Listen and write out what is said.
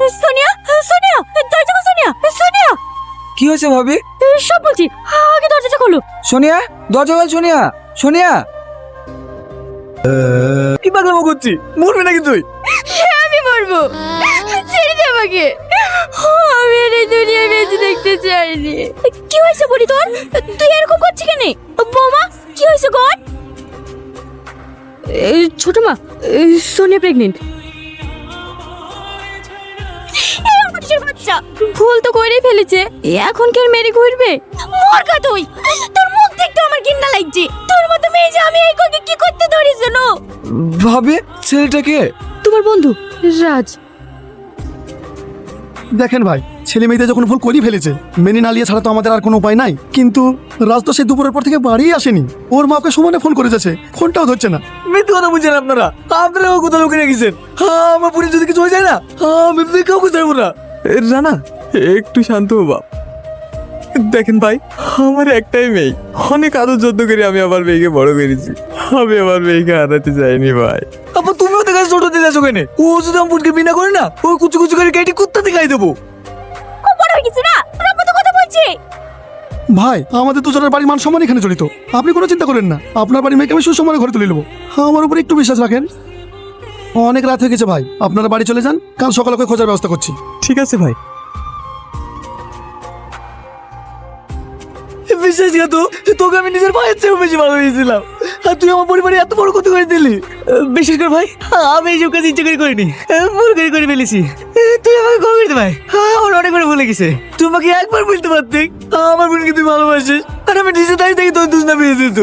সোনিয়া, সোনিয়া, দরজা খোল সোনিয়া, সোনিয়া। কি হয়েছে ভাবি? সব বলছি, আগে দরজাটা খোলো। সোনিয়া, দরজা খোল। সোনিয়া, সোনিয়া, কি পাগলামো করছি? মরবি নাকি তুই? আমি মরবো, ছেড়ে দে আমাকে। আমি আর এই দুনিয়া বেঁচে দেখতে চাইনি। কি হয়েছে বলি তোর? তুই এরকম করছিস কেন? বৌমা, কি হয়েছে গো? ছোট মা, সোনিয়া প্রেগনেন্ট। বাচ্চা ভুল তো করেই ফেলেছে, এখন কি আর মেরে ঘুরবে? মরগা তুই, তোর মুখ দেখতে আমার ঘৃণা লাগছে। তোর মতো মেয়ে যে আমি এই কোকে কি করতে ধরেছ না? ভাবি, ছেলেটাকে? তোমার বন্ধু রাজ। দেখেন ভাই, ছেলে মেয়েদের যখন ভুল করেই ফেলেছে, মেনে না লিয়ে ছাড়া তো আমাদের আর কোনো উপায় নাই। কিন্তু রাজ তো সে দুপুরের পর থেকে বাড়িই আসেনি। ওর মা ওকে সমানে ফোন করে যাচ্ছে, ফোনটাও ধরছে না। মিথ্যে কথা বলছেন আপনারা। আপনারা কোথাও লুকিয়ে রেখেছেন। আমার পুরি যদি কিছু হয়ে যায় না, আমি কাউকে ছাড়বো না। রানা, একটু শান্ত হো বাপ। দেখেন ভাই, আমার একটাই মেয়ে, অনেক আদর যত্ন করে আমি আমার মেয়েকে বড় করেছি। আমি আমার মেয়েকে হারাতে চাইনি ভাই। আপা, তুমি ওদের কাছে ছোট দিয়ে যাচ্ছ কেন? ও যদি আমার পুটকে বিনা করে না, ও কুচু কুচু করে কেটে কুত্তাতে খাই দেবো। খুব বড় হয়ে গেছে না, ওরা কত কথা বলছে। ভাই, আমাদের দুজনের বাড়ির মান সম্মান এখানে জড়িত। আপনি কোনো চিন্তা করেন না, আপনার বাড়ির মেয়েকে আমি সুসম্মানে ঘরে তুলে নেবো। আমার উপর একটু বিশ্বাস রাখেন। অনেক রাত হয়ে গেছে ভাই, আপনারা বাড়ি চলে যান, কাল সকালে ওকে খোঁজার ব্যবস্থা করছি। ঠিক আছে ভাই। বিশ্বাসঘাত, তোকে আমি নিজের ভাইয়ের চেয়েও বেশি ভালোবেসেছিলাম, আর তুই আমার পরিবারে এত বড় ক্ষতি করে দিলি। বিশেষ করে ভাই, আমি এইসব কাজ ইচ্ছে করে করিনি, ভুল করে করে ফেলেছি। তুই আমাকে ক্ষমা করে দে ভাই, আমার অনেকবার ভুলে গেছে। তুই আমাকে একবার বলতে পারতি আমার বোনকে তুই ভালোবাসিস, আর আমি নিজে দাঁড়িয়ে থেকে তোর দুষ্টা পেয়েছিস।